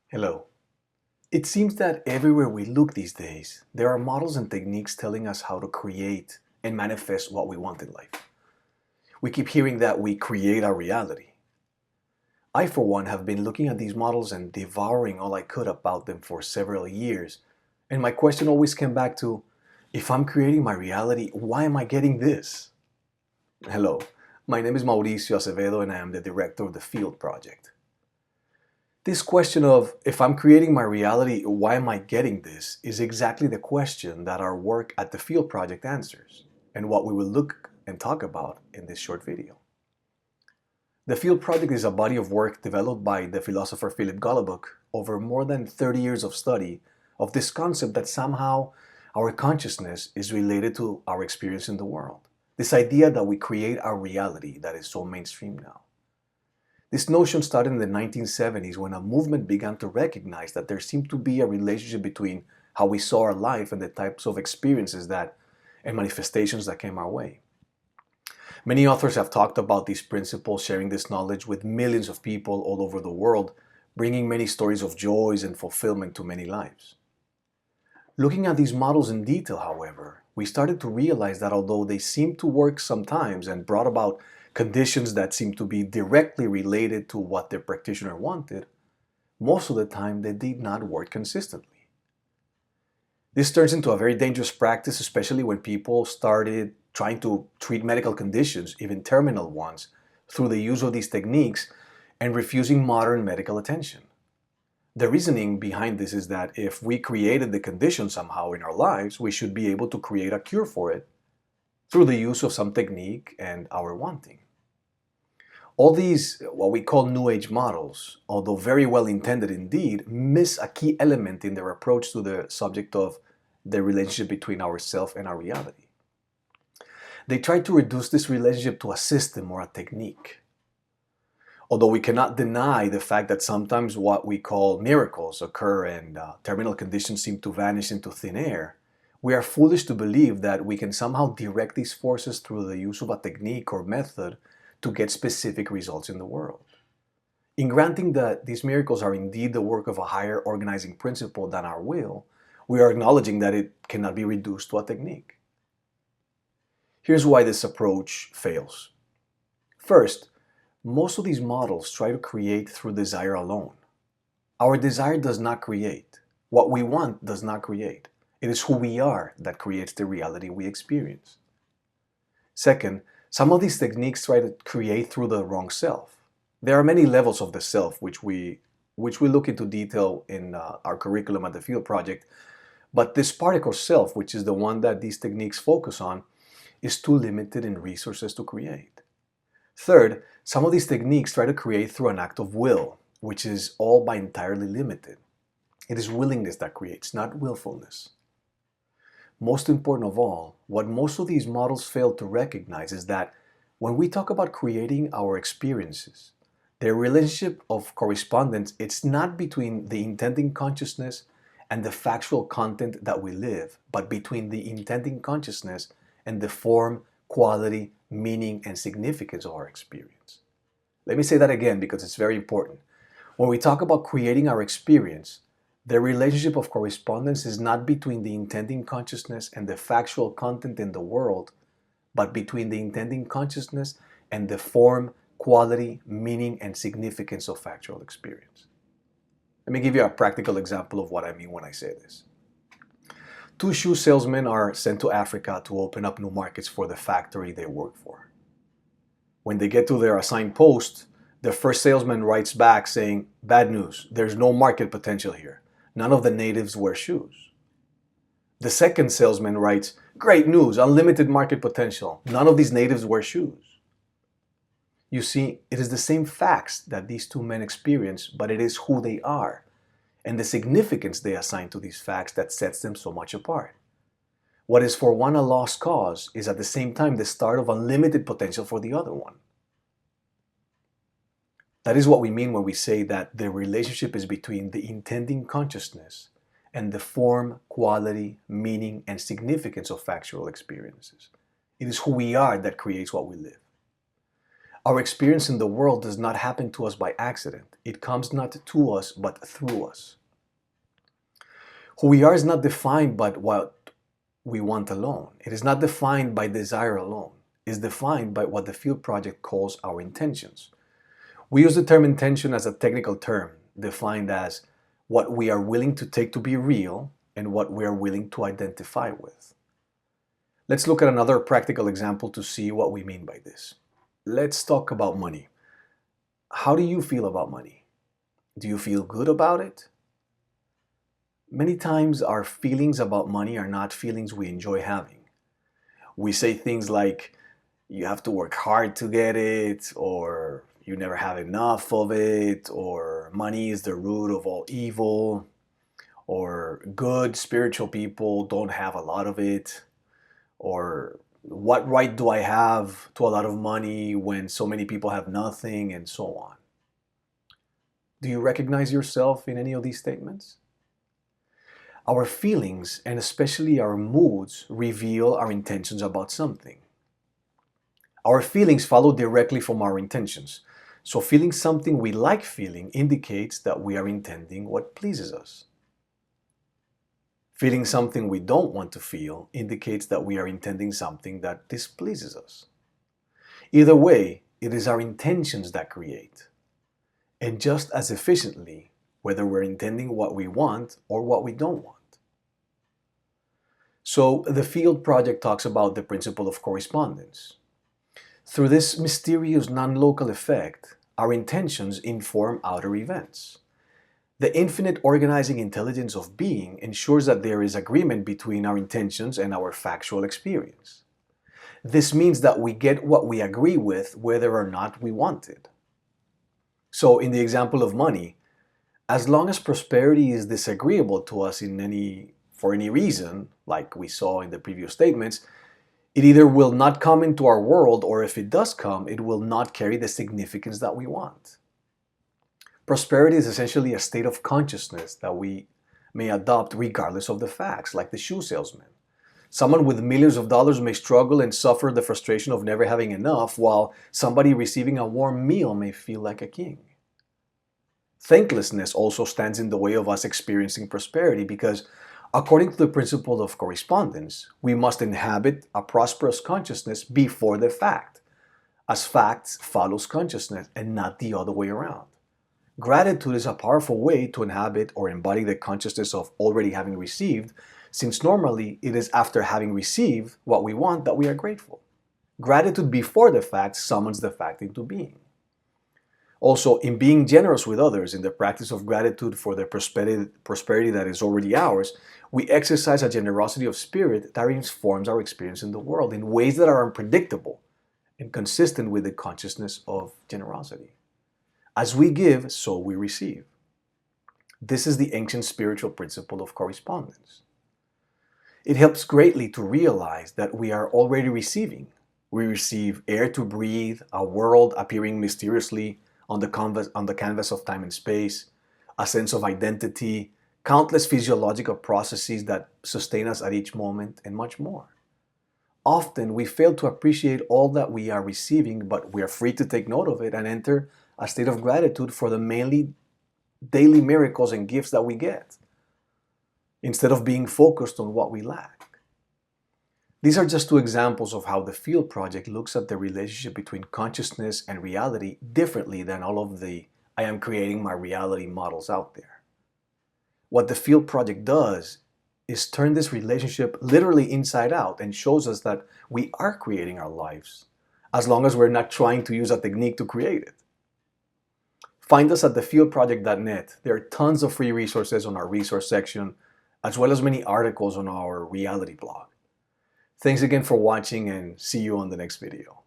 Hello. It seems that everywhere we look these days, there are models and techniques telling us how to create and manifest what we want in life. We keep hearing that we create our reality. I, for one, have been looking at these models and devouring all I could about them for several years. And my question always came back to, if I'm creating my reality, why am I getting this? Hello, my name is Mauricio Acevedo and I am the director of the Field Project. This question of, if I'm creating my reality, why am I getting this, is exactly the question that our work at the Field Project answers, and what we will look and talk about in this short video. The Field Project is a body of work developed by the philosopher Philip Golobuk over more than 30 years of study of this concept that somehow our consciousness is related to our experience in the world. This idea that we create our reality that is so mainstream now. This notion started in the 1970s when a movement began to recognize that there seemed to be a relationship between how we saw our life and the types of experiences and manifestations that came our way. Many authors have talked about these principles, sharing this knowledge with millions of people all over the world, bringing many stories of joys and fulfillment to many lives. Looking at these models in detail, however, we started to realize that although they seemed to work sometimes and brought about conditions that seemed to be directly related to what the practitioner wanted, most of the time they did not work consistently. This turns into a very dangerous practice, especially when people started trying to treat medical conditions, even terminal ones, through the use of these techniques and refusing modern medical attention. The reasoning behind this is that if we created the condition somehow in our lives, we should be able to create a cure for it through the use of some technique and our wanting. All these, what we call New Age models, although very well intended indeed, miss a key element in their approach to the subject of the relationship between ourself and our reality. They try to reduce this relationship to a system or a technique. Although we cannot deny the fact that sometimes what we call miracles occur and terminal conditions seem to vanish into thin air, we are foolish to believe that we can somehow direct these forces through the use of a technique or method to get specific results in the world. In granting that these miracles are indeed the work of a higher organizing principle than our will, we are acknowledging that it cannot be reduced to a technique. Here's why this approach fails. First, most of these models try to create through desire alone. Our desire does not create. What we want does not create. It is who we are that creates the reality we experience. Second, some of these techniques try to create through the wrong self. There are many levels of the self which we look into detail in our curriculum at the Field Project, but this particle self, which is the one that these techniques focus on, is too limited in resources to create. Third, some of these techniques try to create through an act of will, which is all by entirely limited. It is willingness that creates, not willfulness. Most important of all, what most of these models fail to recognize is that when we talk about creating our experiences, their relationship of correspondence, it's not between the intending consciousness and the factual content that we live, but between the intending consciousness and the form, quality, meaning, and significance of our experience. Let me say that again because it's very important. When we talk about creating our experience, the relationship of correspondence is not between the intending consciousness and the factual content in the world, but between the intending consciousness and the form, quality, meaning, and significance of factual experience. Let me give you a practical example of what I mean when I say this. Two shoe salesmen are sent to Africa to open up new markets for the factory they work for. When they get to their assigned post, the first salesman writes back saying, "Bad news, there's no market potential here. None of the natives wear shoes." The second salesman writes, "Great news, unlimited market potential. None of these natives wear shoes." You see, it is the same facts that these two men experience, but it is who they are and the significance they assign to these facts that sets them so much apart. What is for one a lost cause is at the same time the start of unlimited potential for the other one. That is what we mean when we say that the relationship is between the intending consciousness and the form, quality, meaning, and significance of factual experiences. It is who we are that creates what we live. Our experience in the world does not happen to us by accident. It comes not to us, but through us. Who we are is not defined by what we want alone. It is not defined by desire alone. It is defined by what the Field Project calls our intentions. We use the term intention as a technical term, defined as what we are willing to take to be real and what we are willing to identify with. Let's look at another practical example to see what we mean by this. Let's talk about money. How do you feel about money? Do you feel good about it? Many times our feelings about money are not feelings we enjoy having. We say things like, you have to work hard to get it, or you never have enough of it, or money is the root of all evil, or good spiritual people don't have a lot of it, or what right do I have to a lot of money when so many people have nothing, and so on. Do you recognize yourself in any of these statements? Our feelings, and especially our moods, reveal our intentions about something. Our feelings follow directly from our intentions. So feeling something we like feeling indicates that we are intending what pleases us. Feeling something we don't want to feel indicates that we are intending something that displeases us. Either way, it is our intentions that create. And just as efficiently, whether we're intending what we want or what we don't want. So the Field Project talks about the principle of correspondence. Through this mysterious non-local effect, our intentions inform outer events. The infinite organizing intelligence of being ensures that there is agreement between our intentions and our factual experience. This means that we get what we agree with whether or not we want it. So in the example of money, as long as prosperity is disagreeable to us for any reason, like we saw in the previous statements, it either will not come into our world, or if it does come, it will not carry the significance that we want. Prosperity is essentially a state of consciousness that we may adopt regardless of the facts, like the shoe salesman. Someone with millions of dollars may struggle and suffer the frustration of never having enough, while somebody receiving a warm meal may feel like a king. Thanklessness also stands in the way of us experiencing prosperity because, according to the principle of correspondence, we must inhabit a prosperous consciousness before the fact, as facts follows consciousness and not the other way around. Gratitude is a powerful way to inhabit or embody the consciousness of already having received, since normally it is after having received what we want that we are grateful. Gratitude before the fact summons the fact into being. Also, in being generous with others, in the practice of gratitude for the prosperity that is already ours, we exercise a generosity of spirit that informs our experience in the world in ways that are unpredictable and consistent with the consciousness of generosity. As we give, so we receive. This is the ancient spiritual principle of correspondence. It helps greatly to realize that we are already receiving. We receive air to breathe, a world appearing mysteriously on the canvas of time and space, a sense of identity, countless physiological processes that sustain us at each moment, and much more. Often we fail to appreciate all that we are receiving, but we are free to take note of it and enter a state of gratitude for the mainly daily miracles and gifts that we get, instead of being focused on what we lack. These are just two examples of how the Field Project looks at the relationship between consciousness and reality differently than all of the I am creating my reality models out there. What the Field Project does is turn this relationship literally inside out and shows us that we are creating our lives, as long as we're not trying to use a technique to create it. Find us at thefieldproject.net. There are tons of free resources on our resource section, as well as many articles on our reality blog. Thanks again for watching, and see you on the next video.